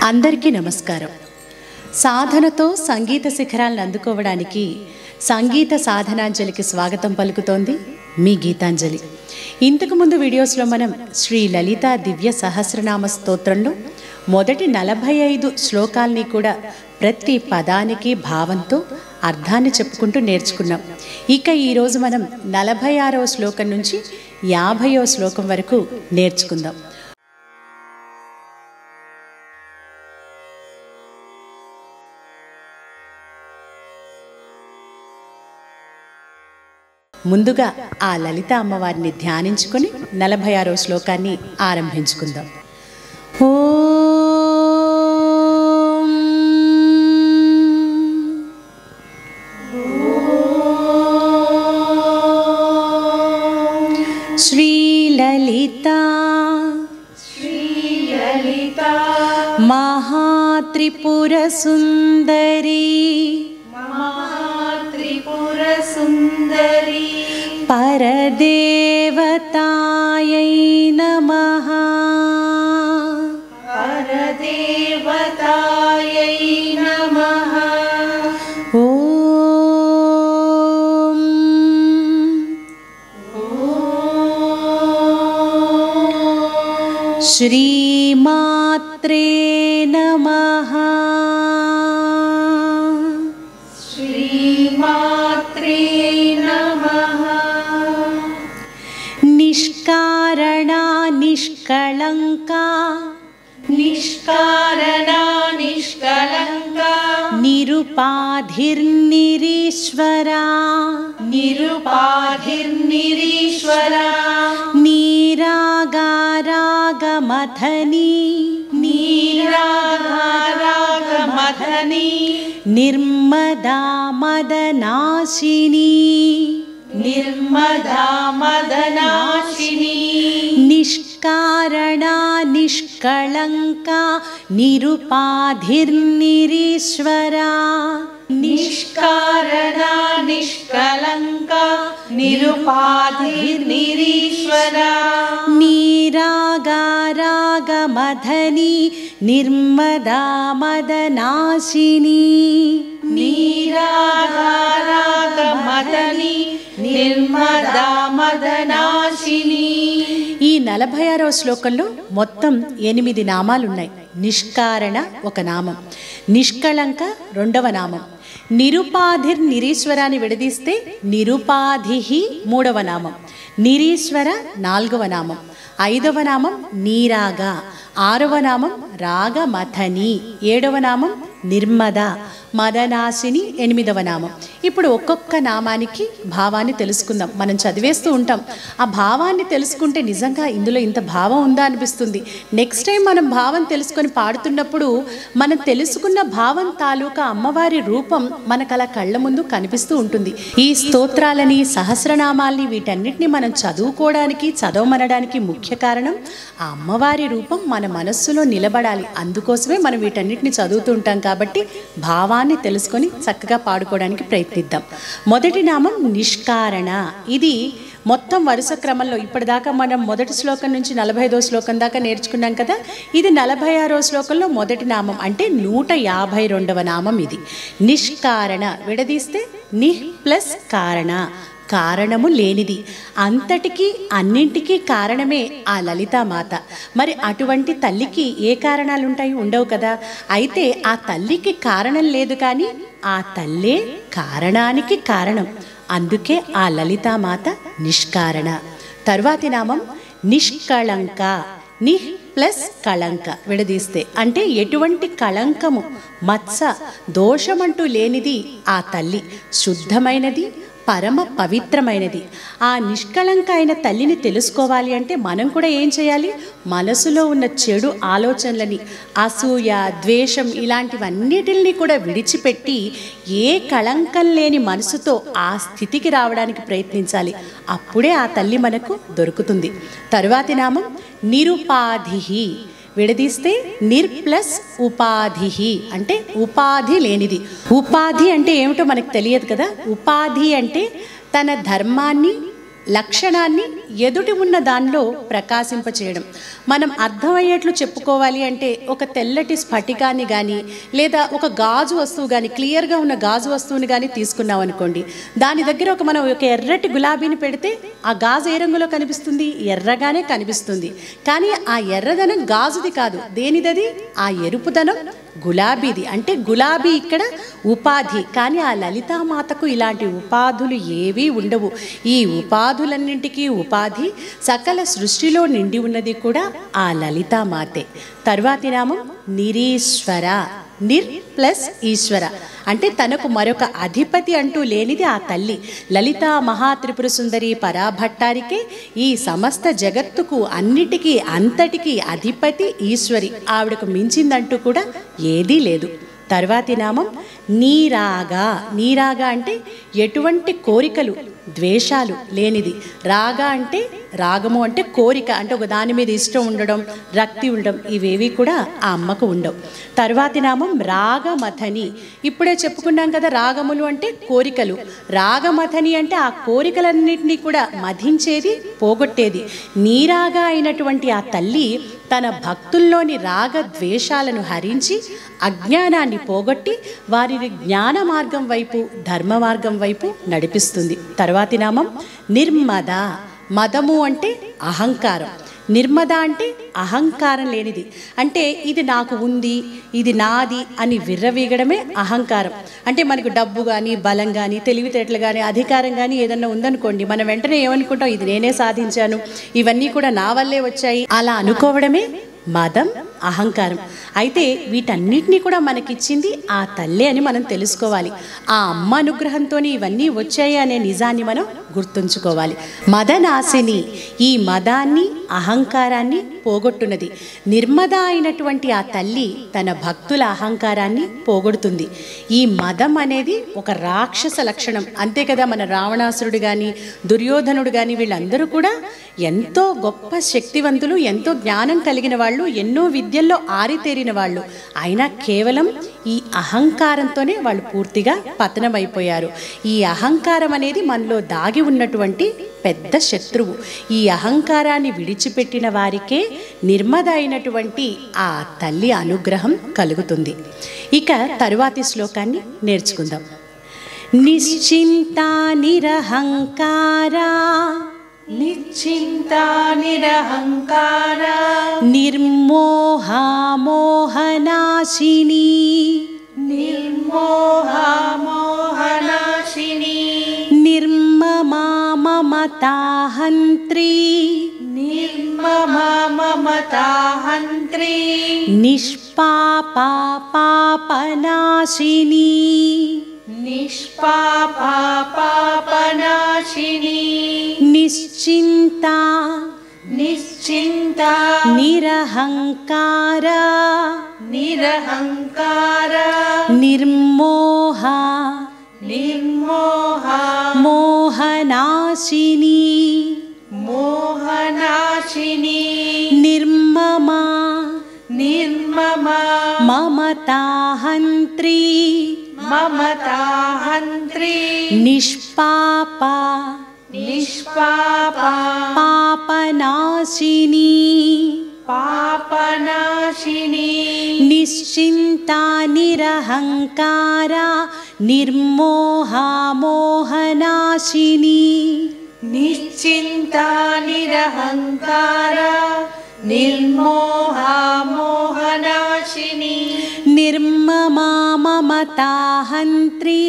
అందరికీ నమస్కారం. సాధనతో సంగీత శిఖరాలను అందుకోవడానికి సంగీత సాధనాంజలికి స్వాగతం పలుకుతోంది మీ గీతాంజలి. ఇంతకుముందు వీడియోస్లో మనం శ్రీ లలితా దివ్య సహస్రనామ స్తోత్రంలో మొదటి 45 శ్లోకాల్ని కూడా ప్రతి పదానికి భావంతో అర్థాన్ని చెప్పుకుంటూ నేర్చుకున్నాం. ఇక ఈరోజు మనం 46వ శ్లోకం నుంచి 50వ శ్లోకం వరకు నేర్చుకుందాం. ముందుగా ఆ లలిత అమ్మవారిని ధ్యానించుకొని 46వ శ్లోకాన్ని ఆరంభించుకుందాం. ఓం శ్రీ లలిత మహాత్రిపుర సుందరి పరదేవతాయై నమః. ఓం శ్రీమాత్రే నమః. నిష్కారణా నిష్కళంకా నిరుపాధిర్నిరీశ్వరా నీరాగారాగమథనీ నిర్మదా మదనాశినీ నిష్కారణా నిష్కళంకా నిరుపాధిర్నిరీశ్వరా నీరాగారాగమథనీ నిర్మదా మదనాశినీ ఈ 46వ శ్లోకంలో మొత్తం 8 నామాలున్నాయి. నిష్కారణ ఒక నామం, నిష్కళంక రెండవ నామం, నిరుపాధిర్ నిరీశ్వరాన్ని విడదీస్తే నిరుపాధిహి మూడవ నామం, నిరీశ్వర నాలుగవ నామం, 5వ నామం నీరాగ, 6వ నామం రాగమథని, 7వ నామం నిర్మద, మదనాశిని 8వ నామం. ఇప్పుడు ఒక్కొక్క నామానికి భావాన్ని తెలుసుకుందాం. మనం చదివేస్తూ ఉంటాం, ఆ భావాన్ని తెలుసుకుంటే నిజంగా ఇందులో ఇంత భావం ఉందా అనిపిస్తుంది. నెక్స్ట్ టైం మనం భావం తెలుసుకొని పాడుతున్నప్పుడు మనం తెలుసుకున్న భావం తాలూకా అమ్మవారి రూపం మనకు అలా కళ్ళ ముందు కనిపిస్తూ ఉంటుంది. ఈ స్తోత్రాలని సహస్రనామాల్ని వీటన్నిటిని మనం చదువుకోవడానికి చదవమనడానికి ముఖ్య కారణం ఆ అమ్మవారి రూపం మన మనస్సులో నిలబడాలి. అందుకోసమే మనం వీటన్నిటిని చదువుతూ ఉంటాం. కాబట్టి భావాన్ని తెలుసుకొని చక్కగా పాడుకోవడానికి ప్రయత్నిద్దాం. మొదటి నామం నిష్కారణ. ఇది మొత్తం వరుస క్రమంలో ఇప్పటిదాకా మనం మొదటి శ్లోకం నుంచి 45వ శ్లోకం దాకా నేర్చుకున్నాం కదా. ఇది 46వ శ్లోకంలో మొదటి నామం, అంటే 152వ నామం. ఇది నిష్కారణ విడదీస్తే నిహ్ ప్లస్ కారణ, కారణము లేనిది. అంతటికీ అన్నింటికీ కారణమే ఆ లలితామాత. మరి అటువంటి తల్లికి ఏ కారణాలు ఉంటాయి? ఉండవు కదా. అయితే ఆ తల్లికి కారణం లేదు, కానీ ఆ తల్లే కారణానికి కారణం. అందుకే ఆ లలితామాత నిష్కారణ. తరువాతి నామం నిష్కళంక. నిహ్ ప్లస్ కళంక విడదీస్తే అంటే ఎటువంటి కళంకము మత్స దోషమంటూ లేనిది ఆ తల్లి. శుద్ధమైనది, పరమ పవిత్రమైనది. ఆ నిష్కళంక అయిన తల్లిని తెలుసుకోవాలి అంటే మనం కూడా ఏం చేయాలి? మనసులో ఉన్న చెడు ఆలోచనలని, అసూయ, ద్వేషం ఇలాంటివన్నిటిని కూడా విడిచిపెట్టి ఏ కళంకం లేని మనసుతో ఆ స్థితికి రావడానికి ప్రయత్నించాలి. అప్పుడే ఆ తల్లి మనకు దొరుకుతుంది. తరువాతి నామం నిరుపాధిహి. విడదీస్తే నిర్ ప్లస్ ఉపాధి, అంటే ఉపాధి లేనిది. ఉపాధి అంటే ఏమిటో మనకు తెలియదు కదా. ఉపాధి అంటే తన ధర్మాన్ని లక్షణాన్ని ఎదుటి ఉన్న దానిలో ప్రకాశింపచేయడం. మనం అర్థమయ్యేట్లు చెప్పుకోవాలి అంటే ఒక తెల్లటి స్ఫటికాన్ని కానీ లేదా ఒక గాజు వస్తువు కానీ, క్లియర్గా ఉన్న గాజు వస్తువుని కానీ తీసుకున్నాం అనుకోండి, దాని దగ్గర మనం ఒక ఎర్రటి గులాబీని పెడితే ఆ గాజు ఏ రంగులో కనిపిస్తుంది? ఎర్రగానే కనిపిస్తుంది. కానీ ఆ ఎర్రదనం గాజుది కాదు, దేనిదది? ఆ ఎరుపుదనం గులాబీది. అంటే గులాబీ ఇక్కడ ఉపాధి. కానీ ఆ లలితామాతకు ఇలాంటి ఉపాధులు ఏవీ ఉండవు. ఈ ఉపాధులన్నింటికీ ఉపాధి సకల సృష్టిలో నిండి ఉన్నది కూడా ఆ లలితామాతే. తర్వాతి నామం నిరీశ్వర. నిర్ ప్లస్ ఈశ్వర అంటే తనకు మరొక అధిపతి అంటూ లేనిది ఆ తల్లి. లలితా మహాత్రిపుర సుందరి పరాభట్టారికే ఈ సమస్త జగత్తుకు అన్నిటికీ అంతటికీ అధిపతి ఈశ్వరి. ఆవిడకు మించిందంటూ కూడా ఏదీ లేదు. తర్వాతి నామం నీరాగా. నీరాగా అంటే ఎటువంటి కోరికలు ద్వేషాలు లేనిది. రాగ అంటే రాగము అంటే కోరిక, అంటే ఒక దాని మీద ఇష్టం ఉండడం, రక్తి ఉండడం, ఇవేవి కూడా ఆ అమ్మకు ఉండవు. తర్వాతి నామం రాగమథని. ఇప్పుడే చెప్పుకున్నాం కదా, రాగములు అంటే కోరికలు. రాగమథని అంటే ఆ కోరికలన్నింటినీ కూడా మధించేది, పోగొట్టేది. నీరాగా అయినటువంటి ఆ తల్లి తన భక్తుల్లోని రాగ ద్వేషాలను హరించి అజ్ఞానాన్ని పోగొట్టి వారిని జ్ఞాన మార్గం వైపు, ధర్మ మార్గం వైపు నడిపిస్తుంది. తర్వాతి నామం నిర్మద. మదము అంటే అహంకారం. నిర్మద అంటే అహంకారం లేనిది. అంటే ఇది నాకు ఉంది, ఇది నాది అని విర్రవీగడమే అహంకారం. అంటే మనకు డబ్బు కానీ, బలం కానీ, తెలివితేటలు కానీ, అధికారం కానీ ఏదన్నా ఉందనుకోండి, మనం వెంటనే ఏమనుకుంటాం? ఇది నేనే సాధించాను, ఇవన్నీ కూడా నా వల్లే వచ్చాయి, అలా అనుకోవడమే మదం, అహంకారం. అయితే వీటన్నిటినీ కూడా మనకిచ్చింది ఆ తల్లి అని మనం తెలుసుకోవాలి. ఆ అమ్మ అనుగ్రహంతోనే ఇవన్నీ వచ్చాయి అనే నిజాన్ని మనం గుర్తుంచుకోవాలి. మదనాశిని. ఈ మదాన్ని, అహంకారాన్ని పోగొట్టున్నది. నిర్మద అయినటువంటి ఆ తల్లి తన భక్తుల అహంకారాన్ని పోగొడుతుంది. ఈ మదం అనేది ఒక రాక్షస లక్షణం. అంతే కదా, మన రావణాసురుడు కానీ, దుర్యోధనుడు కానీ వీళ్ళందరూ కూడా ఎంతో గొప్ప శక్తివంతులు, ఎంతో జ్ఞానం కలిగిన వాళ్ళు, ఎన్నో విద్యల్లో ఆరితేరిన వాళ్ళు. అయినా కేవలం ఈ అహంకారంతోనే వాళ్ళు పూర్తిగా పతనమైపోయారు. ఈ అహంకారం అనేది మనలో దాగి ఉన్నటువంటి పెద్ద శత్రువు. ఈ అహంకారాన్ని విడిచిపెట్టిన వారికే నిర్మద అయినటువంటి ఆ తల్లి అనుగ్రహం కలుగుతుంది. ఇక తరువాతి శ్లోకాన్ని నేర్చుకుందాం. నిశ్చింతా నిరహంకారా. నిశ్చింతా నిరహంకారా. నిర్మోహా మోహనాశిని. నిర్మోహా మోహనాశిని. నిర్మమా మమతాహంత్రి. నిర్మమా మమతాహంత్రి. నిష్పాపా పాపనాశిని. నిష్పాపా పాపనాశిని. నిశ్చింతా. నిశ్చింతా. నిరహంకారా. నిరహంకారా. నిర్మోహా. నిర్మోహా మోహనాశిని. మోహనాశిని. నిర్మమా. నిర్మమా మమతాహంత్రి. మమతాహంత్రి. నిష్పాపా. నిష్పాపా పాపనాశిని. పాపనాశిని. నిశ్చింతా నిరహంకారా. నిర్మోహా మోహనాశిని. నిశ్చింతా నిరహంకారా. నిర్మోహా మోహనాశిని. నిర్మమా మమతాహంత్రి.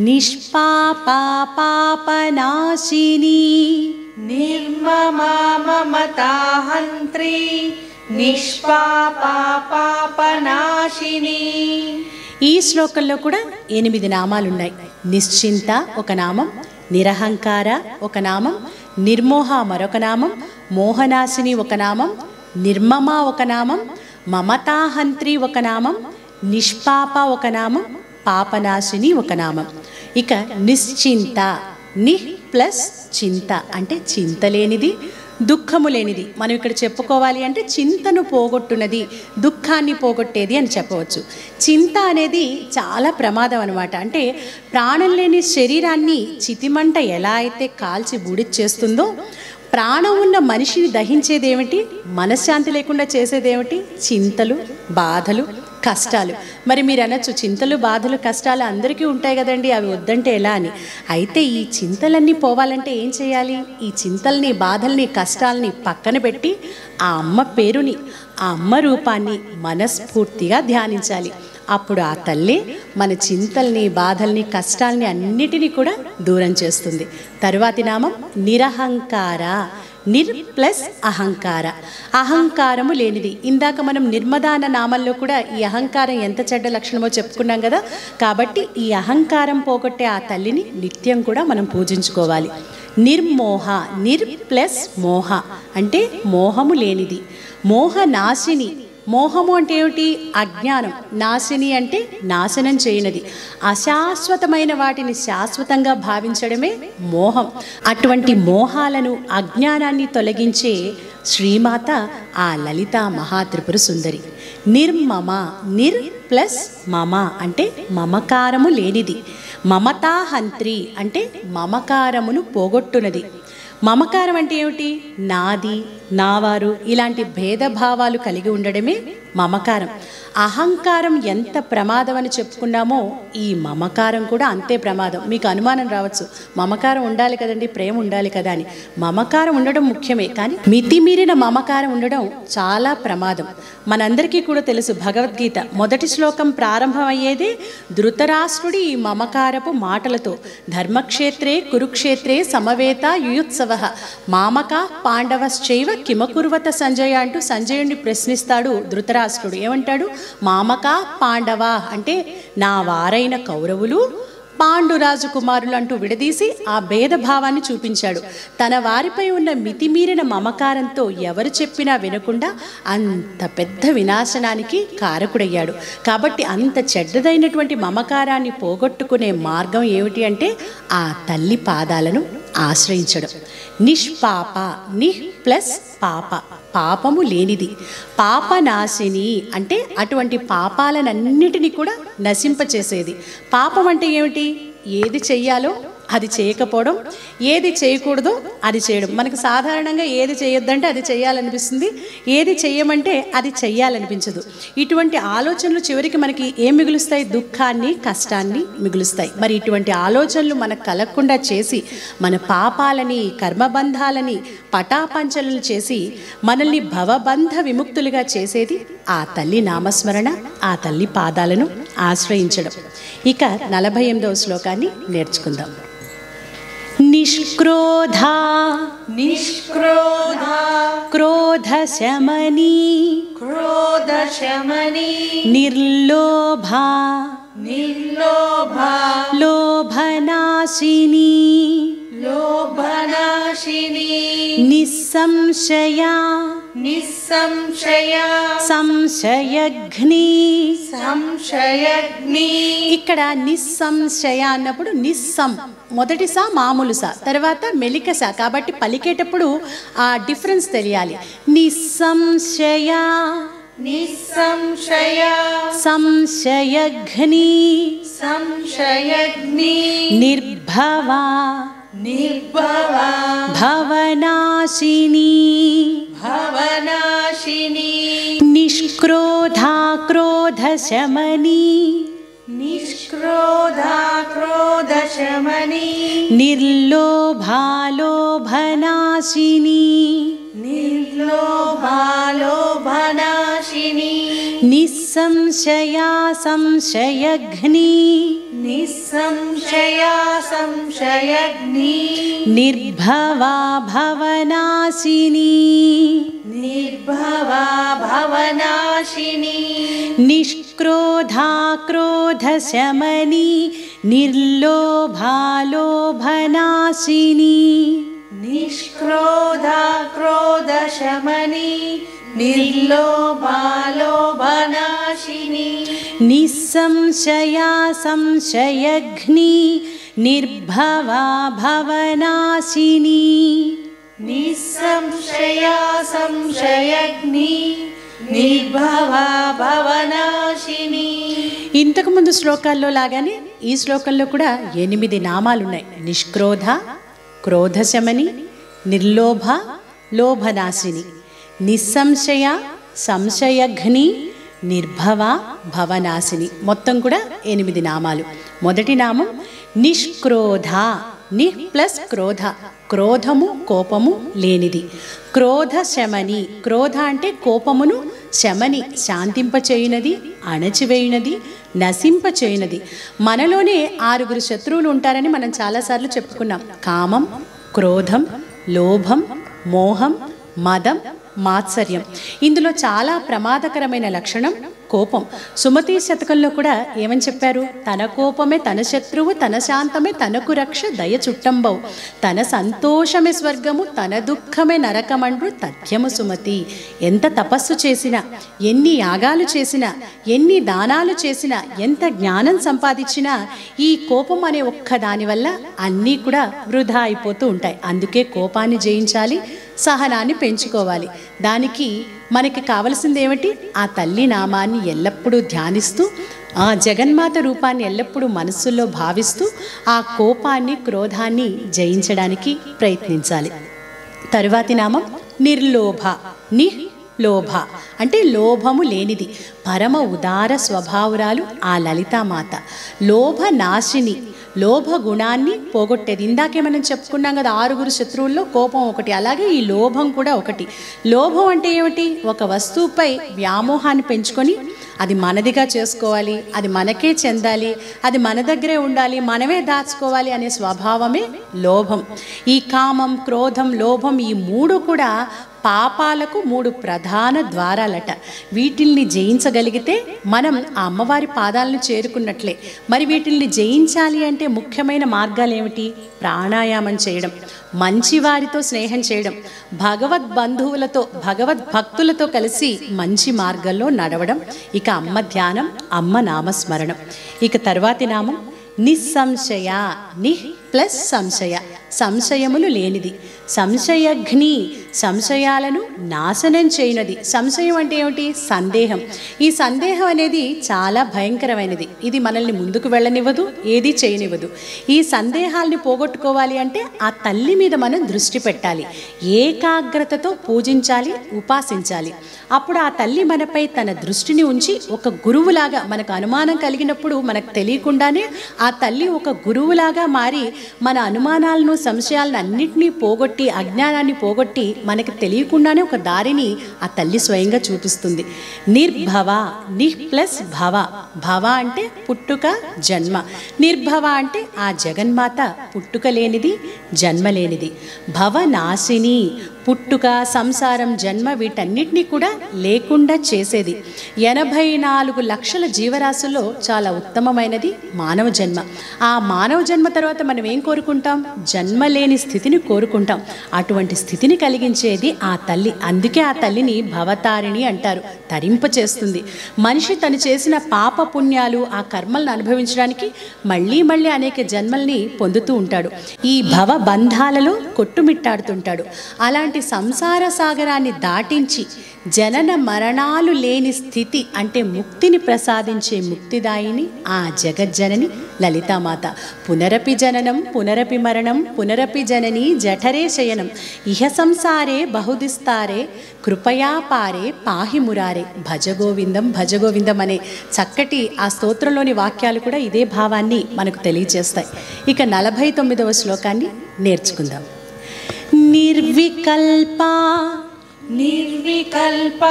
నిష్పాపా పాపనాశిని. నిర్మమా మమతాహంత్రి. నిష్పాపా పాపనాశిని. ఈ శ్లోకంలో కూడా 8 నామాలున్నాయి. నిశ్చింత ఒక నామం, నిరహంకార ఒక నామం, నిర్మోహ మరొక నామం, మోహనాశిని ఒక నామం, నిర్మమ ఒక నామం, మమతాహంత్రి ఒక నామం, నిష్పాప ఒక నామం, పాపనాశిని ఒక నామం. ఇక నిశ్చింత. నిహ్ ప్లస్ చింత అంటే చింతలేనిది, దుఃఖము లేనిది. మనం ఇక్కడ చెప్పుకోవాలి అంటే చింతను పోగొట్టునది, దుఃఖాన్ని పోగొట్టేది అని చెప్పవచ్చు. చింత అనేది చాలా ప్రమాదం అనమాట. అంటే ప్రాణం లేని శరీరాన్ని చితిమంట ఎలా అయితే కాల్చి బూడిచ్చేస్తుందో, ప్రాణం ఉన్న మనిషిని దహించేది ఏమిటి, మనశ్శాంతి లేకుండా చేసేదేమిటి, చింతలు, బాధలు, కష్టాలు. మరి మీరు అనొచ్చు, చింతలు, బాధలు, కష్టాలు అందరికీ ఉంటాయి కదండి, అవి వద్దంటే ఎలా అని. అయితే ఈ చింతలన్నీ పోవాలంటే ఏం చేయాలి? ఈ చింతల్ని, బాధల్ని, కష్టాలని పక్కన పెట్టి ఆ అమ్మ పేరుని, ఆ అమ్మ రూపాన్ని మనస్ఫూర్తిగా ధ్యానించాలి. అప్పుడు ఆ తల్లి మన చింతల్ని, బాధల్ని, కష్టాలని అన్నిటినీ కూడా దూరం చేస్తుంది. తరువాతి నామం నిరహంకార. నిర్ ప్లస్ అహంకార, అహంకారము లేనిది. ఇందాక మనం నిర్మదాన నామంలో కూడా ఈ అహంకారం ఎంత చెడ్డ లక్షణమో చెప్పుకున్నాం కదా. కాబట్టి ఈ అహంకారం పోగొట్టే ఆ తల్లిని నిత్యం కూడా మనం పూజించుకోవాలి. నిర్మోహ. నిర్ ప్లస్ మోహ అంటే మోహము లేనిది. మోహ నాశిని. మోహము అంటే ఏమిటి? అజ్ఞానం. నాశిని అంటే నాశనం చేయనిది. అశాశ్వతమైన వాటిని శాశ్వతంగా భావించడమే మోహం. అటువంటి మోహాలను, అజ్ఞానాన్ని తొలగించే శ్రీమాత ఆ లలిత మహాత్రిపుర సుందరి. నిర్మమ. నిర్ ప్లస్ మమ అంటే మమకారము లేనిది. మమతాహంత్రి అంటే మమకారమును పోగొట్టునది. మమకారం అంటే ఏమిటి? నాది, నావారు ఇలాంటి భేదభావాలు కలిగి ఉండడమే మమకారం. అహంకారం ఎంత ప్రమాదం అని చెప్పుకున్నామో ఈ మమకారం కూడా అంతే ప్రమాదం. మీకు అనుమానం రావచ్చు, మమకారం ఉండాలి కదండి, ప్రేమ ఉండాలి కదా అని. మమకారం ఉండడం ముఖ్యమే, కానీ మితిమీరిన మమకారం ఉండడం చాలా ప్రమాదం. మనందరికీ కూడా తెలుసు, భగవద్గీత మొదటి శ్లోకం ప్రారంభమయ్యేదే ధృతరాష్ట్రుడి ఈ మమకారపు మాటలతో. ధర్మక్షేత్రే కురుక్షేత్రే సమవేత యుయుత్సవ మామక పాండవశ్చైవ కిమకుర్వత సంజయ అంటూ సంజయుడిని ప్రశ్నిస్తాడు ధృతరాష్ట్రుడు. ఏమంటాడు? మామక పాండవ అంటే నా వారైన కౌరవులు, పాండురాజు కుమారులు అంటూ విడదీసి ఆ భేదభావాన్ని చూపించాడు. తన వారిపై ఉన్న మితిమీరిన మమకారంతో ఎవరు చెప్పినా వినకుండా అంత పెద్ద వినాశనానికి కారకుడయ్యాడు. కాబట్టి అంత చెడ్డదైనటువంటి మమకారాన్ని పోగొట్టుకునే మార్గం ఏమిటి అంటే ఆ తల్లి పాదాలను ఆశ్రయించడం. నిష్పాప. నిహ్ ప్లస్ పాప పాపము లేనిది. పాపనాశిని అంటే అటువంటి పాపాలనన్నిటినీ కూడా నశింపచేసేది. పాపం అంటే ఏమిటి? ఏది చెయ్యాలో అది చేయకపోవడం, ఏది చేయకూడదో అది చేయడం. మనకు సాధారణంగా ఏది చేయొద్దంటే అది చేయాలనిపిస్తుంది, ఏది చెయ్యమంటే అది చెయ్యాలనిపించదు. ఇటువంటి ఆలోచనలు చివరికి మనకి ఏం మిగులుస్తాయి? దుఃఖాన్ని, కష్టాన్ని మిగులుస్తాయి. మరి ఇటువంటి ఆలోచనలు మనకు కలగకుండా చేసి మన పాపాలని, కర్మబంధాలని పటాపంచలను చేసి మనల్ని భవబంధ విముక్తులుగా చేసేది ఆ తల్లి నామస్మరణ, ఆ తల్లి పాదాలను ఆశ్రయించడం. ఇక 48వ శ్లోకాన్ని నేర్చుకుందాం. నిష్క్రోధా. నిష్క్రోధా. క్రోధశమనీ. క్రోధశమనీ. నిర్లోభా. నిర్లోభా. లోభనాశినీ. లోభనాశినీ. నిస్సంశయా. నిస్సంశయా. సంశయఘ్ని. సంశయగ్ని. ఇక్కడ నిస్సంశయ అన్నప్పుడు నిస్సం మొదటి సా మామూలు సా, తర్వాత మెలిక సా. కాబట్టి పలికేటప్పుడు ఆ డిఫరెన్స్ తెలియాలి. నిస్సంశయ. నిస్సంశయ. సంశయఘ్ని. సంశయగ్ని. నిర్భవా. నిర్భవా. భవనాశినీ. భవనాశినీ. నిష్క్రోధా. క్రోధశమనీ. నిష్క్రోధా. క్రోధశమనీ. నిర్లోభా. లోభనాశినీ. నిర్లోభా. లోభనాశినీ. నిస్సంశయా. సంశయఘ్ని. నిస్సంశయా. సంశయగ్ని. నిర్భవా. భవనాశినీ. నిర్భవా. భవనాశినీ. నిష్క్రోధా. క్రోధశమనీ. నిర్లోభా. లోభనాశినీ. నిష్క్రోధా. క్రోధశమనీ. నిర్లోభా. లోభనాశినీ. నిస్సంశయా. సంశయఘ్ని. నిర్భవా. భవనాశినీ. నిస్సంశయా సంశయగ్ని నిర్భవా భవనాశిని. ఇంతకుముందు శ్లోకాల్లో లాగానే ఈ శ్లోకంలో కూడా 8 నామాలు ఉన్నాయి. నిష్క్రోధ, క్రోధశమని, నిర్లోభ, లోభనాశిని, నిస్సంశయ, సంశయఘ్ని, నిర్భవ, భవనాశిని. మొత్తం కూడా 8 నామాలు. మొదటి నామం నిష్క్రోధ. నిహ్ ప్లస్ క్రోధ, క్రోధము కోపము లేనిది. క్రోధ శమని, క్రోధ అంటే కోపమును, శమని శాంతింపచేయునది, అణచివేయునది, నశింపచేయునది. మనలోనే 6 శత్రువులు ఉంటారని మనం చాలాసార్లు చెప్పుకున్నాం. కామం, క్రోధం, లోభం, మోహం, మదం, మాత్సర్యం. ఇందులో చాలా ప్రమాదకరమైన లక్షణం కోపం. సుమతి శతకంలో కూడా ఏమని చెప్పారు? తన కోపమే తన శత్రువు, తన శాంతమే తనకు రక్ష, దయ చుట్టంబవు, తన సంతోషమే స్వర్గము, తన దుఃఖమే నరకమండ్రు తథ్యము సుమతి. ఎంత తపస్సు చేసినా, ఎన్ని యాగాలు చేసినా, ఎన్ని దానాలు చేసినా, ఎంత జ్ఞానం సంపాదించినా ఈ కోపం అనే ఒక్క దాని వల్ల అన్నీ కూడా వృధా అయిపోతూ ఉంటాయి. అందుకే కోపాన్ని జయించాలి, సహనాన్ని పెంచుకోవాలి. దానికి మనకి కావలసింది ఏమిటి? ఆ తల్లి నామాన్ని ఎల్లప్పుడూ ధ్యానిస్తూ, ఆ జగన్మాత రూపాన్ని ఎల్లప్పుడూ మనస్సులో భావిస్తూ ఆ కోపాన్ని, క్రోధాన్ని జయించడానికి ప్రయత్నించాలి. తరువాతి నామం నిర్లోభ. లోభ అంటే లోభము లేనిది, పరమ ఉదార స్వభావురాలు ఆ లలితామాత. లోభ నాశిని, లోభ గుణాన్ని పోగొట్టేది. ఇందాకే మనం చెప్పుకున్నాం కదా, 6 శత్రువుల్లో కోపం ఒకటి, అలాగే ఈ లోభం కూడా ఒకటి. లోభం అంటే ఏమిటి? ఒక వస్తువుపై వ్యామోహాన్ని పెంచుకొని అది మనదిగా చేసుకోవాలి, అది మనకే చెందాలి, అది మన దగ్గరే ఉండాలి, మనమే దాచుకోవాలి అనే స్వభావమే లోభం. ఈ కామం, క్రోధం, లోభం ఈ 3 కూడా పాపాలకు 3 ప్రధాన ద్వారాలట. వీటిల్ని జయించగలిగితే మనం ఆ అమ్మవారి పాదాలను చేరుకున్నట్లే. మరి వీటిల్ని జయించాలి అంటే ముఖ్యమైన మార్గాలు ఏమిటి? ప్రాణాయామం చేయడం, మంచివారితో స్నేహం చేయడం, భగవద్ బంధువులతో, భగవద్ భక్తులతో కలిసి మంచి మార్గంలో నడవడం, ఇక అమ్మ ధ్యానం, అమ్మ నామస్మరణం. ఇక తర్వాతి నామం నిస్సంశయ. నిహ్ ప్లస్ సంశయ, సంశయములు లేనిది. సంశయఘ్ని, సంశయాలను నాశనం చేయనది. సంశయం అంటే ఏమిటి? సందేహం. ఈ సందేహం అనేది చాలా భయంకరమైనది. ఇది మనల్ని ముందుకు వెళ్ళనివ్వదు, ఏది చేయనివ్వదు. ఈ సందేహాల్ని పోగొట్టుకోవాలి అంటే ఆ తల్లి మీద మనం దృష్టి పెట్టాలి, ఏకాగ్రతతో పూజించాలి, ఉపాసించాలి. అప్పుడు ఆ తల్లి మనపై తన దృష్టిని ఉంచి ఒక గురువులాగా, మనకు అనుమానం కలిగినప్పుడు మనకు తెలియకుండానే ఆ తల్లి ఒక గురువులాగా మారి మన అనుమానాలను, సంశయాలను అన్నింటినీ పోగొట్టి, అజ్ఞానాన్ని పోగొట్టి మనకి తెలియకుండానే ఒక దారిని ఆ తల్లి స్వయంగా చూపిస్తుంది. నిర్భవ. నిహ్ ప్లస్ భవ. భవ అంటే పుట్టుక, జన్మ. నిర్భవ అంటే ఆ జగన్మాత పుట్టుక లేనిది, జన్మ లేనిది. భవనాశిని, పుట్టుక, సంసారం, జన్మ వీటన్నిటినీ కూడా లేకుండా చేసేది. 84 లక్షల జీవరాశుల్లో చాలా ఉత్తమమైనది మానవ జన్మ. ఆ మానవ జన్మ తర్వాత మనం ఏం కోరుకుంటాం? జన్మ లేని స్థితిని కోరుకుంటాం. అటువంటి స్థితిని కలిగించేది ఆ తల్లి. అందుకే ఆ తల్లిని భవతారిణి అంటారు, తరింపచేస్తుంది. మనిషి తను చేసిన పాప పుణ్యాలు, ఆ కర్మలను అనుభవించడానికి మళ్ళీ మళ్ళీ అనేక జన్మల్ని పొందుతూ ఉంటాడు. ఈ భవ బంధాలలో కొట్టుమిట్టాడుతుంటాడు. అలాంటి సంసార సాగరాన్ని దాటించి జనన మరణాలు లేని స్థితి అంటే ముక్తిని ప్రసాదించే ముక్తిదాయిని ఆ జగజ్జనని లలితామాత. పునరపి జననం పునరపి మరణం పునరపి జనని జఠరే శయనం ఇహ సంసారే బహుదిస్తారే కృపయా పారే పాహి మురారే. భజగోవిందం భజగోవిందం అనే చక్కటి ఆ స్తోత్రంలోని వాక్యాలు కూడా ఇదే భావాన్ని మనకు తెలియజేస్తాయి. ఇక 49వ శ్లోకాన్ని నేర్చుకుందాం. నిర్వికల్ప. నిర్వికల్ప.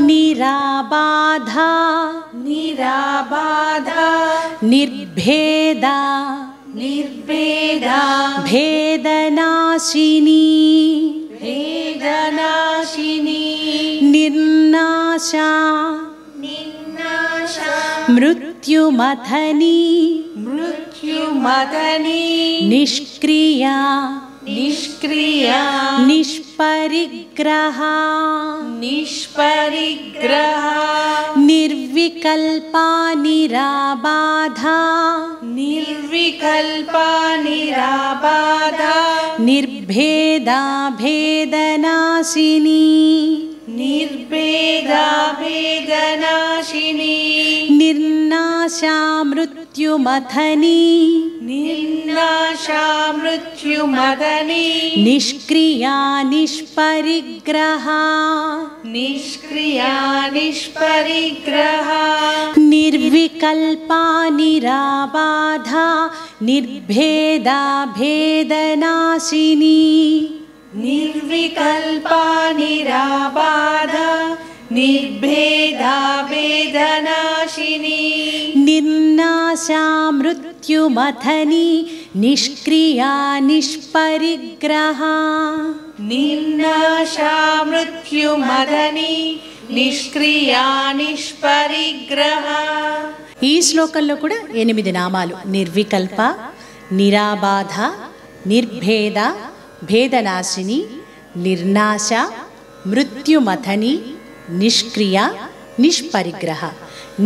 నిరాబాధ. నిరాబాధ. నిర్భేద. నిర్భేద. భేదనాశిని. భేదనాశిని. నిర్నాశ. నిర్నాశ. మృత్యుమథని. మృత్యుమథని. నిష్క్రియ. నిష్క్రియా నిష్పరిగ్రహ నిష్పరిగ్రహ నిర్వికల్ప నిరాబాధ నిర్వికల్ప నిరాబాధ నిర్భేదా భేదనాశిని నిర్భేదా భేదనాశిని నిర్నాశా మృత్యుమథని నిర్నాశా మృత్యుమదని నిష్క్రియా నిష్పరిగ్రహ నిష్క్రియా నిష్పరిగ్రహ నిర్వికల్ప నిరాబాధ నిర్భేదా భేదనాశిని నిర్వికల్ప నిరాబాధ నిర్భేదా భేదనాశిని నిర్నాశా మృత్యుమథని నిష్క్రియా నిష్పరిగ్రహ నిర్నాశా మృత్యుమదని నిష్క్రియా నిష్పరిగ్రహ. ఈ శ్లోకంలో కూడా 8 నామాలు: నిర్వికల్ప, నిరాబాధ, నిర్భేద, భేదనాశిని, నిర్నాశ, మృత్యుమథని, నిష్క్రియ, నిష్పరిగ్రహ.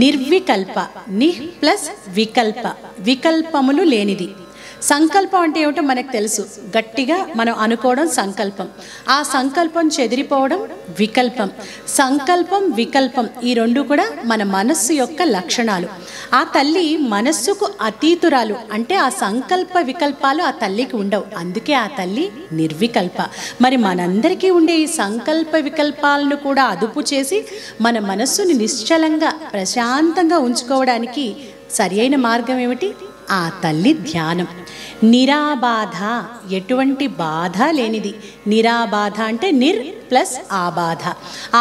నిర్వికల్ప, నిహ్ ప్లస్ వికల్ప, వికల్పములు లేనిది. సంకల్పం అంటే ఏమిటో మనకు తెలుసు. గట్టిగా మనం అనుకోవడం సంకల్పం, ఆ సంకల్పం చెదిరిపోవడం వికల్పం. సంకల్పం, వికల్పం ఈ రెండు కూడా మన మనస్సు యొక్క లక్షణాలు. ఆ తల్లి మనస్సుకు అతీతురాలు, అంటే ఆ సంకల్ప వికల్పాలు ఆ తల్లికి ఉండవు. అందుకే ఆ తల్లి నిర్వికల్ప. మరి మనందరికీ ఉండే ఈ సంకల్ప వికల్పాలను కూడా అదుపు చేసి మన మనస్సుని నిశ్చలంగా ప్రశాంతంగా ఉంచుకోవడానికి సరి అయిన మార్గం ఏమిటి? ఆ తల్లి ధ్యానం. నిరాబాధ, ఎటువంటి బాధ లేనిది. నిరాబాధ అంటే నిర్ ప్లస్ ఆబాధ.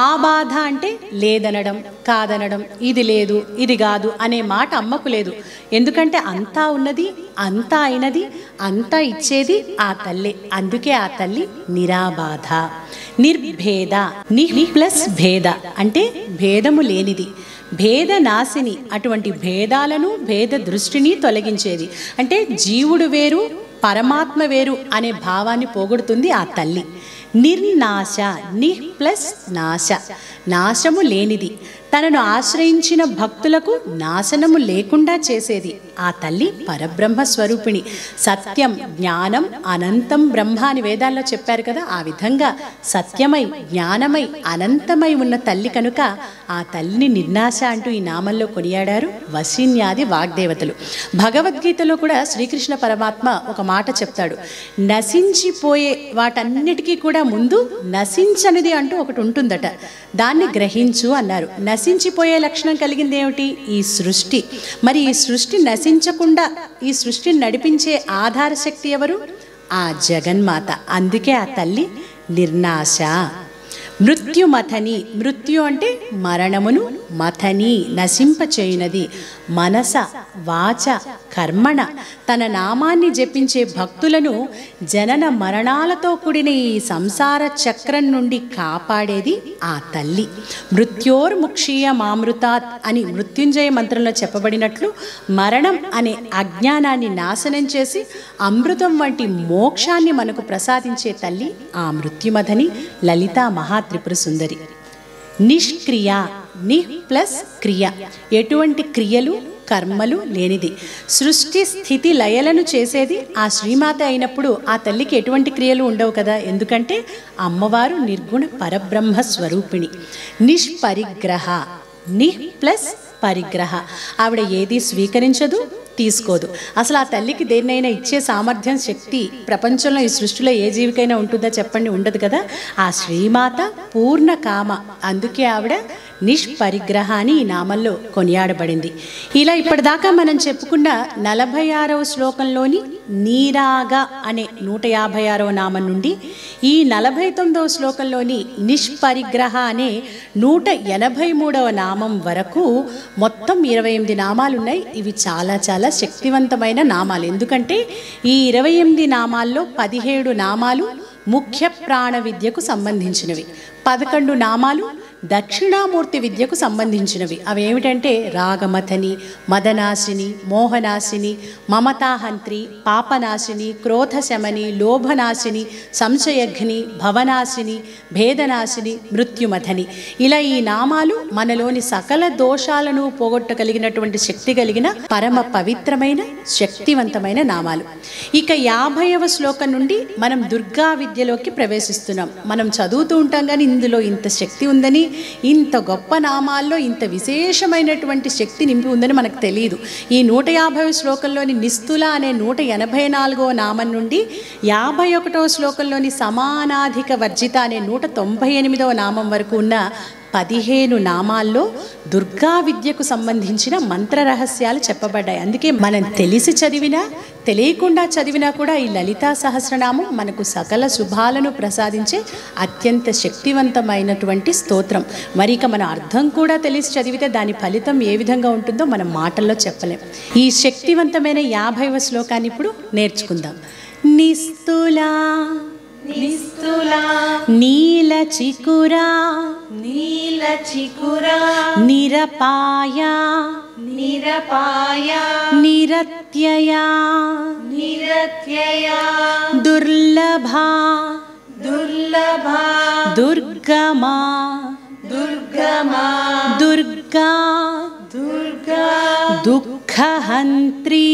ఆబాధ అంటే లేదనడం, కాదనడం, ఇది లేదు, ఇది కాదు అనే మాట అమ్మకు లేదు. ఎందుకంటే అంతా ఉన్నది, అంతా అయినది, అంతా ఇచ్చేది ఆ తల్లి. అందుకే ఆ తల్లి నిరాబాధ. నిర్భేద, నిహ్ ప్లస్ భేద అంటే భేదము లేనిది. భేదనాశిని, అటువంటి భేదాలను, భేద దృష్టిని తొలగించేది. అంటే జీవుడు వేరు, పరమాత్మ వేరు అనే భావాన్ని పోగొడుతుంది ఆ తల్లి. నిర్నాశ, నిహ్ ప్లస్ నాశ, నాశము లేనిది. తనను ఆశ్రయించిన భక్తులకు నాశనము లేకుండా చేసేది ఆ తల్లి పరబ్రహ్మ స్వరూపిణి. సత్యం, జ్ఞానం, అనంతం బ్రహ్మ అని వేదాల్లో చెప్పారు కదా. ఆ విధంగా సత్యమై, జ్ఞానమై, అనంతమై ఉన్న తల్లి కనుక ఆ తల్లిని నిర్నాశ అంటూ ఈ నామంలో కొనియాడారు వశిన్యాది వాగ్దేవతలు. భగవద్గీతలో కూడా శ్రీకృష్ణ పరమాత్మ ఒక మాట చెప్తాడు. నశించిపోయే వాటన్నిటికీ కూడా ముందు నశించనిది అంటూ ఒకటి ఉంటుందట, దాన్ని గ్రహించు అన్నారు. నశించిపోయే లక్షణం కలిగింది ఏమిటి? ఈ సృష్టి. మరి ఈ సృష్టి నశించకుండా ఈ సృష్టిని నడిపించే ఆధార శక్తి ఎవరు? ఆ జగన్మాత. అందుకే ఆ తల్లి నిర్నాశ. మృత్యుమథని, మృత్యు అంటే మరణమును, మథని నశింపచేయునది. మనస, వాచ, కర్మణ తన నామాన్ని జపించే భక్తులను జనన మరణాలతో కూడిన ఈ సంసార చక్రం నుండి కాపాడేది ఆ తల్లి. మృత్యోర్ముక్షీయ మామృతాత్ అని మృత్యుంజయ మంత్రంలో చెప్పబడినట్లు మరణం అనే అజ్ఞానాన్ని నాశనం చేసి అమృతం వంటి మోక్షాన్ని మనకు ప్రసాదించే తల్లి ఆ మృత్యుమథని లలితా మహాత్రిపుర సుందరి. నిష్క్రియ, నిహ్ ప్లస్ క్రియ, ఎటువంటి క్రియలు కర్మలు లేనిది. సృష్టి స్థితి లయలను చేసేది ఆ శ్రీమాత అయినప్పుడు ఆ తల్లికి ఎటువంటి క్రియలు ఉండవు కదా. ఎందుకంటే అమ్మవారు నిర్గుణ పరబ్రహ్మ స్వరూపిణి. నిష్పరిగ్రహ, నిహ్ ప్లస్ పరిగ్రహ, ఆవిడ ఏది స్వీకరించదు, తీసుకోదు. అసలు ఆ తల్లికి దేన్నైనా ఇచ్చే సామర్థ్యం, శక్తి ప్రపంచంలో ఈ సృష్టిలో ఏ జీవికైనా ఉంటుందా చెప్పండి? ఉండదు కదా. ఆ శ్రీమాత పూర్ణ కామ, అందుకే ఆవిడ నిష్పరిగ్రహ అని ఈ నామంలో కొనియాడబడింది. ఇలా ఇప్పటిదాకా మనం చెప్పుకున్న 46వ శ్లోకంలోని నీరాగ అనే 156వ నామం నుండి ఈ 49వ శ్లోకంలోని నిష్పరిగ్రహ అనే 183వ నామం వరకు మొత్తం 28 నామాలు ఉన్నాయి. ఇవి చాలా చాలా శక్తివంతమైన నామాలు. ఎందుకంటే ఈ 28 నామాల్లో 17 నామాలు ముఖ్య ప్రాణ విద్యకు సంబంధించినవి, 11 నామాలు దక్షిణామూర్తి విద్యకు సంబంధించినవి. అవి ఏమిటంటే రాగమథని, మదనాశిని, మోహనాశిని, మమతాహంత్రి, పాపనాశిని, క్రోధశమని, లోభనాశిని, సంశయఘ్ని, భవనాశిని, భేదనాశిని, మృత్యుమథని. ఇలా ఈ నామాలు మనలోని సకల దోషాలను పోగొట్టగలిగినటువంటి శక్తి కలిగిన పరమ పవిత్రమైన శక్తివంతమైన నామాలు. ఇక 50వ శ్లోకం నుండి మనం దుర్గా విద్యలోకి ప్రవేశిస్తున్నాం. మనం చదువుతూ ఉంటాం కానీ ఇందులో ఇంత శక్తి ఉందని, ఇంత గొప్ప నామాల్లో ఇంత విశేషమైనటువంటి శక్తి నింపి ఉందని మనకు తెలియదు. ఈ 150వ శ్లోకంలోని నిస్తుల అనే 184వ నామం నుండి 51వ శ్లోకంలోని సమానాధిక వర్జిత అనే 198వ నామం వరకు ఉన్న 15 నామాల్లో దుర్గా విద్యకు సంబంధించిన మంత్ర రహస్యాలు చెప్పబడ్డాయి. అందుకే మనం తెలిసి చదివినా తెలియకుండా చదివినా కూడా ఈ లలితా సహస్రనామం మనకు సకల శుభాలను ప్రసాదించే అత్యంత శక్తివంతమైనటువంటి స్తోత్రం. మరి ఇక మన అర్థం కూడా తెలిసి చదివితే దాని ఫలితం ఏ విధంగా ఉంటుందో మనం మాటల్లో చెప్పలేం. ఈ శక్తివంతమైన 50వ శ్లోకాన్ని ఇప్పుడు నేర్చుకుందాం. నిస్తులా నిస్తులా నీలచికురా నీలచికురా నిరపాయ నిరపాయ నిరత్యయ నిరత్యయ దుర్లభా దుర్లభా దుర్గమా దుర్గమా దుర్గా దుర్గా దుఃఖహంత్రి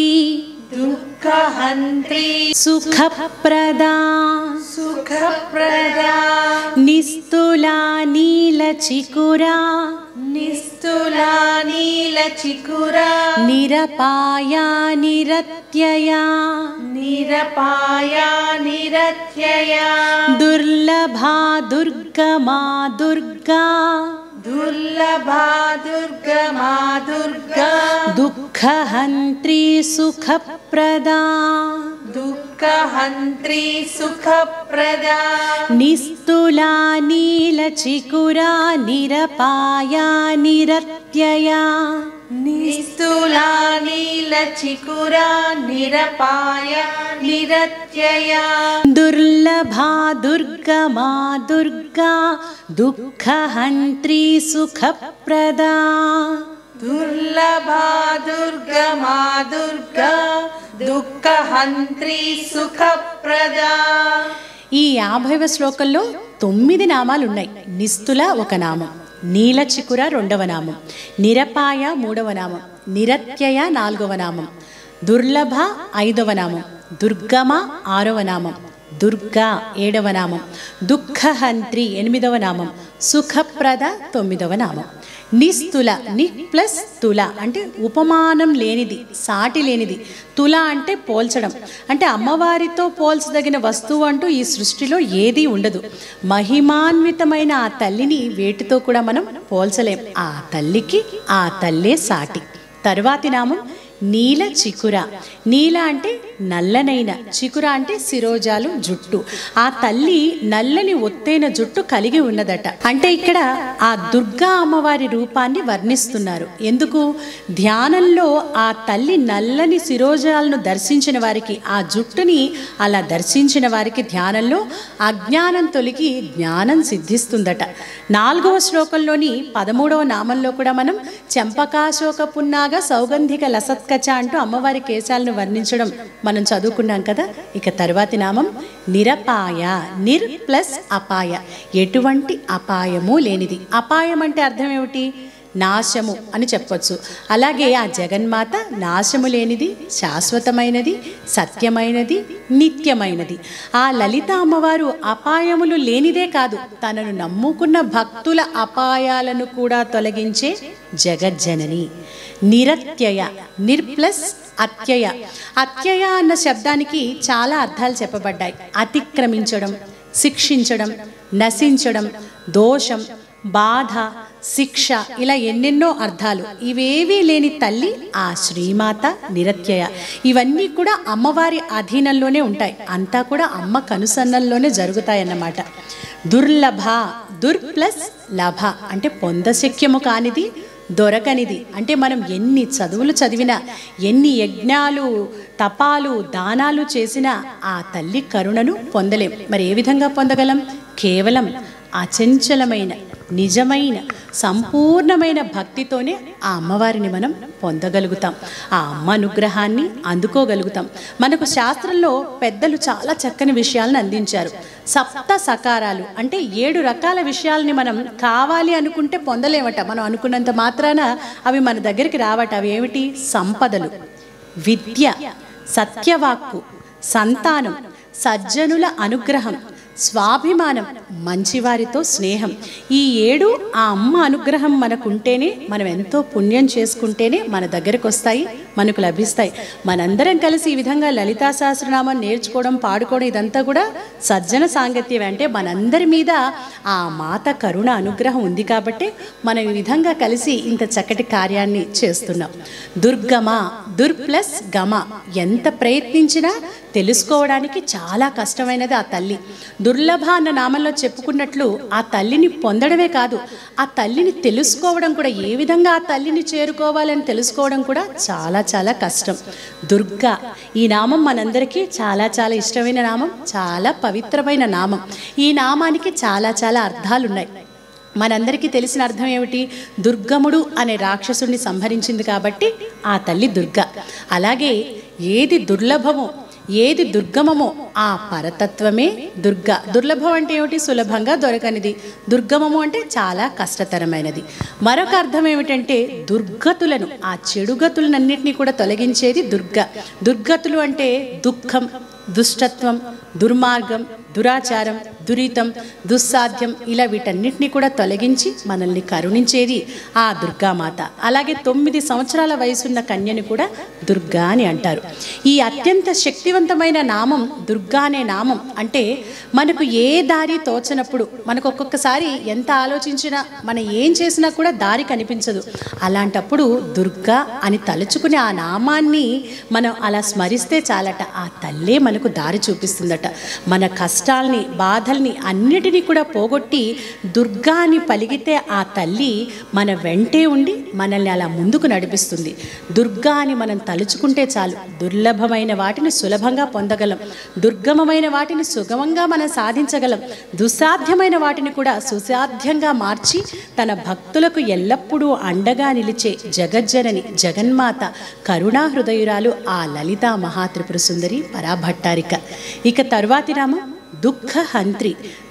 దుఃఖహంత్రి సుఖప్రదా సుఖప్రదా నిస్తులా నీలచికురా నిస్తులా నీలచికురా నిరపాయ నిరత్యయ నిరపాయ నిరత్యయ దుర్లభా దుర్గమా దుర్గా దుర్లభా దుర్గమా దుర్గా దుఃఖహంత్రి సుఖప్రదా దుఃఖహంత్రి సుఖప్రదా నిస్తులా నీలచికురా నిరపాయ నిరత్యయ నిస్తులా నీలచికురా నిరపాయ నిరత్యయ దుర్లభా దుర్గమా దుర్గా దుఃఖహంత్రి సుఖప్రదా దుర్లభా దుర్గమా దుర్గా దుఃఖహంత్రి సుఖప్రదా. ఈ 50వ శ్లోకంలో 9 నామాలు ఉన్నాయి. నిస్తుల ఒక నామం, నీలచికుర 2వ నామం, నిరపాయ 3వ నామం, నిరత్యయ 4వ నామం, దుర్లభ 5వ నామం, దుర్గమ 6వ నామం, దుర్గా 7వ నామం, దుఃఖహంత్రి 8వ నామం, సుఖప్రద 9వ నామం. నిస్తుల ని ప్లస్ తుల అంటే ఉపమానం లేనిది, సాటి లేనిది. తుల అంటే పోల్చడం, అంటే అమ్మవారితో పోల్చదగిన వస్తువు అంటూ ఈ సృష్టిలో ఏదీ ఉండదు. మహిమాన్వితమైన ఆ తల్లిని వేటితో కూడా మనం పోల్చలేం. ఆ తల్లికి ఆ తల్లే సాటి. తరువాతి నామం నీల చికుర. నీల అంటే నల్లనైన, చికుర అంటే శిరోజాలు, జుట్టు. ఆ తల్లి నల్లని ఒత్తైన జుట్టు కలిగి ఉన్నదట. అంటే ఇక్కడ ఆ దుర్గా అమ్మవారి రూపాన్ని వర్ణిస్తున్నారు. ఎందుకు? ధ్యానంలో ఆ తల్లి నల్లని శిరోజాలను దర్శించిన వారికి, ఆ జుట్టుని అలా దర్శించిన వారికి ధ్యానంలో అజ్ఞానం తొలగి జ్ఞానం సిద్ధిస్తుందట. 4వ శ్లోకంలోని 13వ నామంలో కూడా మనం చెంపకాశోక పున్నాగ సౌగంధిక లసత్కచ అంటూ అమ్మవారి కేశాలను వర్ణించడం మనం చదువుకున్నాం కదా. ఇక తరువాతి నామం నిరపాయ. నిర్ ప్లస్ అపాయ, ఎటువంటి అపాయము లేనిది. అపాయం అంటే అర్థం ఏమిటి? నాశము అని చెప్పొచ్చు. అలాగే ఆ జగన్మాత నాశము లేనిది, శాశ్వతమైనది, సత్యమైనది, నిత్యమైనది. ఆ లలిత అమ్మవారు అపాయములు లేనిదే కాదు, తనను నమ్ముకున్న భక్తుల అపాయాలను కూడా తొలగించే జగజ్జనని. నిరత్యయ. నిర్ ప్లస్ అత్యయ. అత్యయ అన్న శబ్దానికి చాలా అర్థాలు చెప్పబడ్డాయి. అతిక్రమించడం, శిక్షించడం, నశించడం, దోషం, బాధ, శిక్ష, ఇలా ఎన్నెన్నో అర్థాలు. ఇవేవీ లేని తల్లి ఆ శ్రీమాత నిరత్యయ. ఇవన్నీ కూడా అమ్మవారి అధీనంలోనే ఉంటాయి. అంతా కూడా అమ్మ కనుసన్నల్లోనే జరుగుతాయన్నమాట. దుర్లభ. దుర్ ప్లస్ లభ అంటే పొందశక్యము కానిది, దొరకనిది. అంటే మనం ఎన్ని చదువులు చదివినా, ఎన్ని యజ్ఞాలు, తపాలు, దానాలు చేసినా ఆ తల్లి కరుణను పొందలేం. మరి ఏ విధంగా పొందగలం? కేవలం అచంచలమైన, నిజమైన సంపూర్ణమైన భక్తితోనే ఆ అమ్మవారిని మనం పొందగలుగుతాం, ఆ అమ్మ అనుగ్రహాన్ని అందుకోగలుగుతాం. మనకు శాస్త్రంలో పెద్దలు చాలా చక్కని విషయాలను అందించారు. సప్త సకారాలు అంటే 7 రకాల విషయాల్ని మనం కావాలి అనుకుంటే పొందలేమట. మనం అనుకున్నంత మాత్రాన అవి మన దగ్గరికి రావట. అవి ఏమిటి? సంపదలు, విద్య, సత్యవాక్కు, సంతానం, సజ్జనుల అనుగ్రహం, స్వాభిమానం, మంచివారితో స్నేహం. ఈ 7 ఆ అమ్మ అనుగ్రహం మనకుంటేనే, మనం ఎంతో పుణ్యం చేసుకుంటేనే మన దగ్గరకు వస్తాయి, మనకు లభిస్తాయి. మనందరం కలిసి ఈ విధంగా లలితా సహస్రనామం నేర్చుకోవడం, పాడుకోవడం ఇదంతా కూడా సజ్జన సాంగత్యం. అంటే మనందరి మీద ఆ మాత కరుణ అనుగ్రహం ఉంది కాబట్టి మనం ఈ విధంగా కలిసి ఇంత చక్కటి కార్యాన్ని చేస్తున్నాం. దుర్గమ, దుర్ ప్లస్ గమ, ఎంత ప్రయత్నించినా తెలుసుకోవడానికి చాలా కష్టమైనది ఆ తల్లి. దుర్లభ అన్న నామంలో చెప్పుకున్నట్లు ఆ తల్లిని పొందడమే కాదు, ఆ తల్లిని తెలుసుకోవడం కూడా, ఏ విధంగా ఆ తల్లిని చేరుకోవాలని తెలుసుకోవడం కూడా చాలా చాలా కష్టం. దుర్గా, ఈ నామం మనందరికీ చాలా చాలా ఇష్టమైన నామం, చాలా పవిత్రమైన నామం. ఈ నామానికి చాలా చాలా అర్థాలున్నాయి. మనందరికీ తెలిసిన అర్థం ఏమిటి? దుర్గముడు అనే రాక్షసుడిని సంహరించింది కాబట్టి ఆ తల్లి దుర్గా. అలాగే ఏది దుర్లభమో, ఏది దుర్గమమో ఆ పరతత్వమే దుర్గా. దుర్లభం అంటే ఏమిటి? సులభంగా దొరకనిది. దుర్గమము అంటే చాలా కష్టతరమైనది. మరొక అర్థం ఏమిటంటే దుర్గతులను, ఆ చెడుగతులన్నింటినీ కూడా తొలగించేది దుర్గా. దుర్గతులు అంటే దుఃఖం, దుష్టత్వం, దుర్మార్గం, దురాచారం, దురితం, దుస్సాధ్యం, ఇలా వీటన్నిటినీ కూడా తొలగించి మనల్ని కరుణించేది ఆ దుర్గామాత. అలాగే 9 సంవత్సరాల వయసున్న కన్యను కూడా దుర్గా అని అంటారు. ఈ అత్యంత శక్తివంతమైన నామం దుర్గా అనే నామం. అంటే మనకు ఏ దారి తోచనప్పుడు, మనకు ఒక్కొక్కసారి ఎంత ఆలోచించినా, మనం ఏం చేసినా కూడా దారి కనిపించదు. అలాంటప్పుడు దుర్గా అని తలుచుకుని ఆ నామాన్ని మనం అలా స్మరిస్తే చాలట, ఆ తల్లే మనకు దారి చూపిస్తుందట. మన కష్టాల్ని, బాధల్ని అన్నిటినీ కూడా పోగొట్టి దుర్గా అని పలిగితే ఆ తల్లి మన వెంటే ఉండి మనల్ని అలా ముందుకు నడిపిస్తుంది. దుర్గా అని మనం తలుచుకుంటే చాలు, దుర్లభమైన వాటిని సులభంగా పొందగలం, దుర్గమమైన వాటిని సుగమంగా మనం సాధించగలం, దుస్సాధ్యమైన వాటిని కూడా సుసాధ్యంగా మార్చి తన భక్తులకు ఎల్లప్పుడూ అండగా నిలిచే జగజ్జనని, జగన్మాత, కరుణాహృదయురాలు ఆ లలితా మహాత్రిపుర సుందరి పరాభట్టారిక. ఇక తరువాతి నామం దుఃఖ హంత్రి.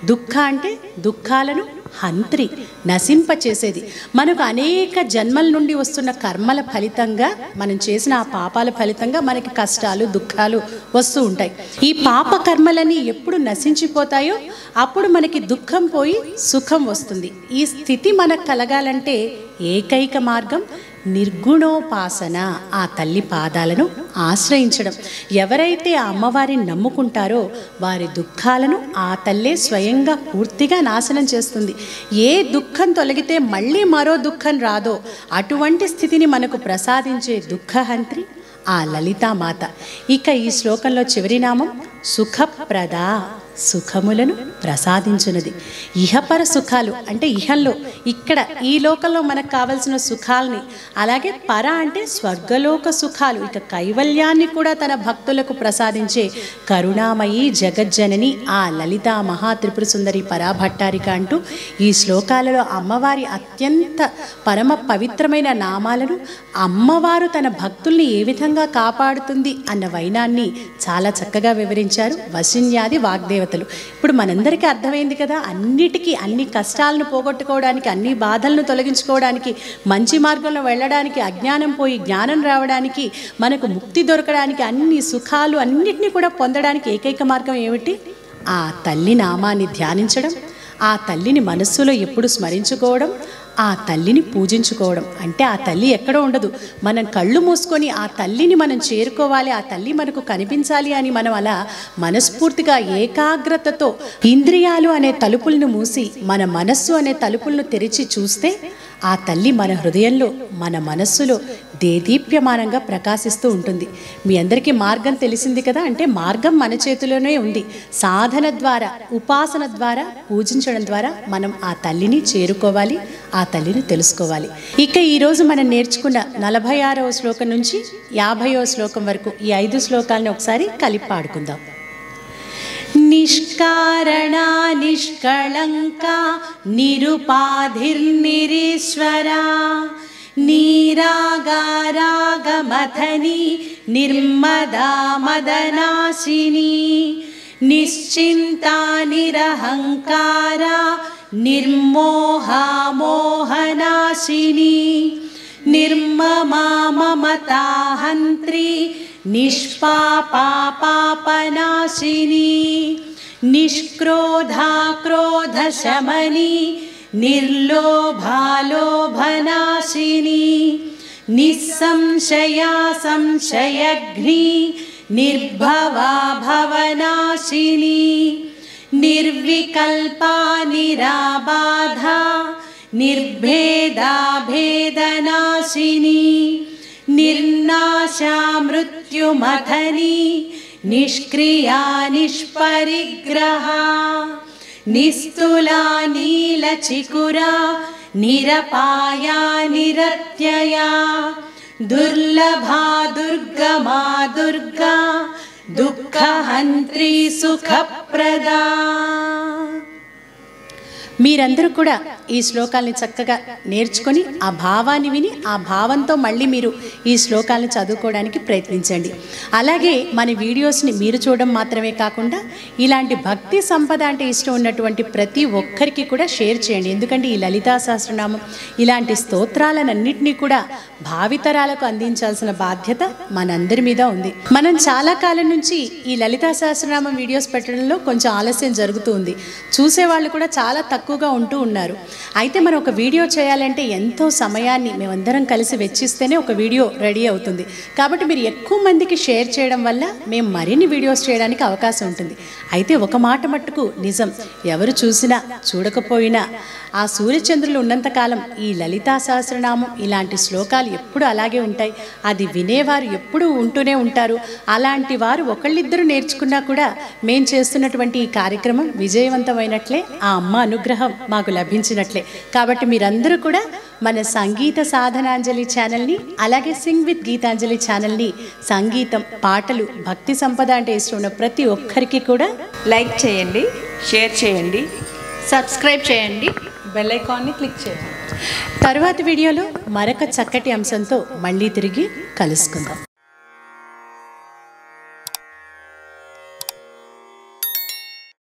దుఃఖ అంటే దుఃఖాలను, హంత్రి నశింపచేసేది. మనకు అనేక జన్మల నుండి వస్తున్న కర్మల ఫలితంగా, మనం చేసిన ఆ పాపాల ఫలితంగా మనకి కష్టాలు, దుఃఖాలు వస్తూ ఉంటాయి. ఈ పాప కర్మలని ఎప్పుడు నశించిపోతాయో అప్పుడు మనకి దుఃఖం పోయి సుఖం వస్తుంది. ఈ స్థితి మనకు కలగాలంటే ఏకైక మార్గం నిర్గుణోపాసన, ఆ తల్లి పాదాలను ఆశ్రయించడం. ఎవరైతే ఆ అమ్మవారిని నమ్ముకుంటారో వారి దుఃఖాలను ఆ తల్లే స్వయంగా పూర్తిగా నాశనం చేస్తుంది. ఏ దుఃఖం తొలగితే మళ్ళీ మరో దుఃఖం రాదో అటువంటి స్థితిని మనకు ప్రసాదించే దుఃఖహంత్రి ఆ లలితామాత. ఇక ఈ శ్లోకంలో చివరి నామం సుఖప్రద, సుఖములను ప్రసాదించున్నది. ఇహపర సుఖాలు అంటే ఇహంలో, ఇక్కడ ఈ లోకంలో మనకు కావలసిన సుఖాలని, అలాగే పర అంటే స్వర్గలోక సుఖాలు, ఇక కైవల్యాన్ని కూడా తన భక్తులకు ప్రసాదించే కరుణామయీ జగజ్జనని ఆ లలితా మహాత్రిపుర సుందరి పరాభట్టారిక అంటూ ఈ శ్లోకాలలో అమ్మవారి అత్యంత పరమ పవిత్రమైన నామాలను, అమ్మవారు తన భక్తుల్ని ఏ విధంగా కాపాడుతుంది అన్న వైనాన్ని చాలా చక్కగా వివరించారు వశిన్యాది వాగ్దేవతలు. ఇప్పుడు మనందరికీ అర్థమైంది కదా, అన్నిటికీ, అన్ని కష్టాలను పోగొట్టుకోవడానికి, అన్ని బాధలను తొలగించుకోవడానికి, మంచి మార్గంలో వెళ్ళడానికి, అజ్ఞానం పోయి జ్ఞానం రావడానికి, మనకు ముక్తి దొరకడానికి, అన్ని సుఖాలు అన్నిటినీ కూడా పొందడానికి ఏకైక మార్గం ఏమిటి? ఆ తల్లి నామాన్ని ధ్యానించడం, ఆ తల్లిని మనస్సులో ఎప్పుడు స్మరించుకోవడం, ఆ తల్లిని పూజించుకోవడం. అంటే ఆ తల్లి ఎక్కడో ఉండదు, మనం కళ్ళు మూసుకొని ఆ తల్లిని మనం చేరుకోవాలి, ఆ తల్లి మనకు కనిపించాలి అని మనం అలా మనస్ఫూర్తిగా ఏకాగ్రతతో ఇంద్రియాలు అనే తలుపులను మూసి మన మనస్సు అనే తలుపులను తెరిచి చూస్తే ఆ తల్లి మన హృదయంలో, మన మనస్సులో దేదీప్యమానంగా ప్రకాశిస్తూ ఉంటుంది. మీ అందరికీ మార్గం తెలిసింది కదా, అంటే మార్గం మన చేతిలోనే ఉంది. సాధన ద్వారా, ఉపాసన ద్వారా, పూజించడం ద్వారా మనం ఆ తల్లిని చేరుకోవాలి, ఆ తల్లిని తెలుసుకోవాలి. ఇక ఈరోజు మనం నేర్చుకున్న 46వ శ్లోకం నుంచి 50వ శ్లోకం వరకు ఈ 5 శ్లోకాలను ఒకసారి కలిపి పాడుకుందాం. నిష్కారణా నిష్కళంకా నిరుపాధిర్నిరీశ్వరా నీరాగారాగమథని నిర్మదా మదనాశిని నిశ్చింతా నిరహంకారా నిర్మోహా మోహనాశిని నిర్మమా మమతా హంత్రి నిష్పాపా పాపనాశిని నిష్క్రోధా క్రోధశమని నిర్లోభా లోభనాశిని నిస్సంశయా సంశయఘ్ని నిర్భవా భవనాశిని నిర్వికల్పా నిరాబాధా నిర్భేదా భేదనాశిని నిర్నాశా మృత్యుమథని నిష్క్రియా నిష్పరిగ్రహా నిస్తులా నీలచికురా నిరపాయా నిరత్యయా దుర్లభా దుర్గమా దుర్గా దుఃఖహంత్రి సుఖప్రదా. మీరందరూ కూడా ఈ శ్లోకాల్ని చక్కగా నేర్చుకొని ఆ భావాన్ని విని ఆ భావంతో మళ్ళీ మీరు ఈ శ్లోకాలను చదువుకోవడానికి ప్రయత్నించండి. అలాగే మన వీడియోస్ని మీరు చూడడం మాత్రమే కాకుండా ఇలాంటి భక్తి సంపద అంటే ఇష్టం ఉన్నటువంటి ప్రతి ఒక్కరికి కూడా షేర్ చేయండి. ఎందుకంటే ఈ లలితా సహస్రనామం ఇలాంటి స్తోత్రాలన్నింటినీ కూడా భావితరాలకు అందించాల్సిన బాధ్యత మనందరి మీద ఉంది. మనం చాలా కాలం నుంచి ఈ లలితా సహస్రనామం వీడియోస్ పెట్టడంలో కొంచెం ఆలస్యం జరుగుతూ ఉంది. చూసేవాళ్ళు కూడా చాలా తక్కువగా ఉంటూ ఉన్నారు. అయితే మనం ఒక వీడియో చేయాలంటే ఎంతో సమయాన్ని మేమందరం కలిసి వెచ్చిస్తేనే ఒక వీడియో రెడీ అవుతుంది. కాబట్టి మీరు ఎక్కువ మందికి షేర్ చేయడం వల్ల మేము మరిన్ని వీడియోస్ చేయడానికి అవకాశం ఉంటుంది. అయితే ఒక మాట మట్టుకు నిజం, ఎవరు చూసినా చూడకపోయినా ఆ సూర్యచంద్రులు ఉన్నంతకాలం ఈ లలితా సహస్రనామం ఇలాంటి శ్లోకాలు ఎప్పుడు అలాగే ఉంటాయి. అది వినేవారు ఎప్పుడు ఉంటూనే ఉంటారు. అలాంటి వారు ఒకళ్ళిద్దరూ నేర్చుకున్నా కూడా మేము చేస్తున్నటువంటి ఈ కార్యక్రమం విజయవంతమైనట్లే, ఆ అమ్మ అనుగ్రహం మాకు లభించినట్లే. కాబట్టి మీరందరూ కూడా మన సంగీత సాధనాంజలి ఛానల్ని అలాగే సింగ్ విత్ గీతాంజలి ఛానల్ని సంగీతం, పాటలు, భక్తి సంపద అంటే ఇష్టం ఉన్న ప్రతి ఒక్కరికి కూడా లైక్ చేయండి, షేర్ చేయండి, సబ్స్క్రైబ్ చేయండి, బెల్ ఐకాన్ని క్లిక్ చేయండి. తరువాతి వీడియోలో మరొక చక్కటి అంశంతో మళ్ళీ తిరిగి కలుసుకుందాం.